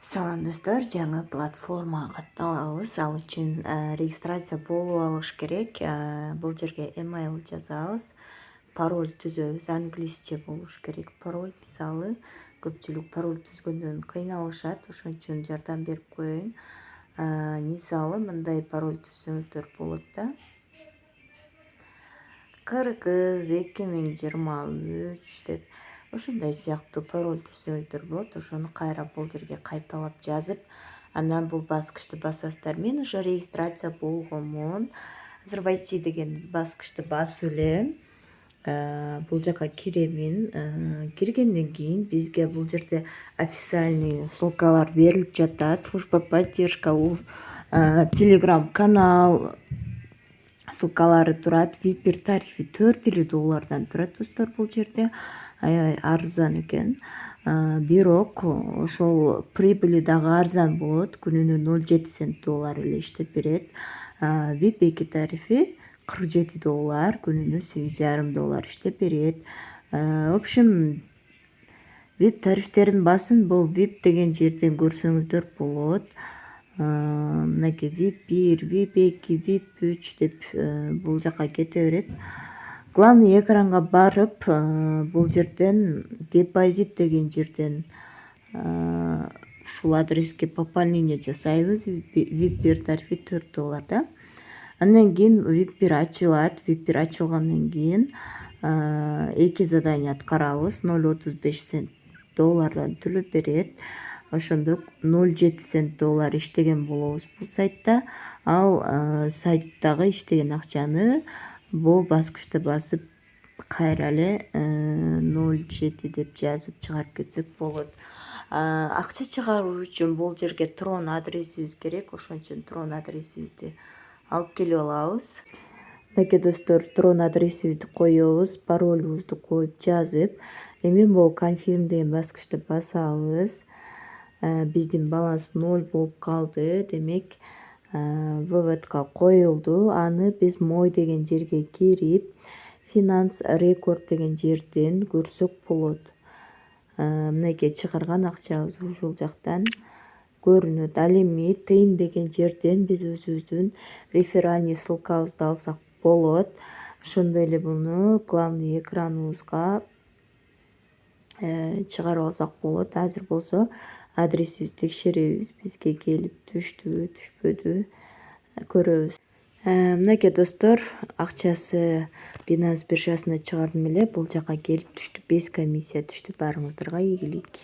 Салам достор, жаңы платформага катталабыз. Ал үчүн регистрация болуп алыш керек. Бул жерге email жазабыз, пароль түзөбүз. Англисче болуш керек пароль. Мисалы, көпчүлүк пароль түзгөндөн кыйналышат, ошон үчүн жардам берип коеюн. Мисалы, мындай пароль түзсөңүздөр болот да. Кыргыз 2023 деп ошондой сыяктуу пароль түзсөңүздөр болот. Ошону кайра бул жерге кайталап жазып, анан бул баскычты басасыздар. Мен уже регистрация болгонмун. Азыр войти деген баскычты басып элем. Бул жака киремин. Киргенден кийин бизге бул жерде официальный ссылкалар берилип жатат. Служба поддержка, телеграм-канал ссылкалары турат. Випер тарифи $4 турат достор. Бул жерде аябай арзан экен. Бирок ошол прибыли дагы арзан болот. Күнүнө 0,7 цент доллар эле иштеп берет. VIP 2 тарифи $47, күнүнө $8,5 иштеп берет. В общем, VIP тарифтерин басын. Бул VIP деген жерден көрсөңүздөр болот. Мынакей VIP 1, VIP 2, VIP 3 деп бул жака кете берет. Главный экранга барып, бул жерден депозит деген жерден ушул адреске пополнение жасайбыз. VIP 1 тарифи $4 да. Андан кийин VIP 1 ачылат. VIP 1 ачылгандан кийин 2 задание аткарабыз. 0,35 цент доллардан төлөп берет. Ошондо 0,7 цент доллар иштеген болобуз бул сайтта. Ал сайттагы иштеген акчаны бул баскычты басып кайра эле 0,7 деп жазып чыгарып кетсек болот. Акча чыгаруу үчүн бул жерге Tron адресибиз керек. Ошон үчүн Tron адресибизди алып келип алабыз. Мынакей достор, Tron адресибизди коебуз, паролубузду коюп жазып, эми бул confirm деген баскычты басабыз. Биздин баланс 0 болуп калды. Демек, выводка коюлду. Аны биз мой деген жерге кирип, finance record деген жерден көрсөк болот. Мынакей чыгарган акчабыз ушул жактан көрүнөт. Ал эми тыйын деген жерден биз өзүбүздүн реферальный ссылкабызды алсак болот. Ошондой эле буну главный экраныбызга чыгарып алсак болот. Азыр болсо адресибизди текшеребиз. Бизге келип түштүбү, түшпөдү көрөбүз. Мынакей достор, акчасы Binance биржасына чыгардым эле. Бул жака келип түштү. 5 комиссия түштү. Баарыңыздарга ийгилик.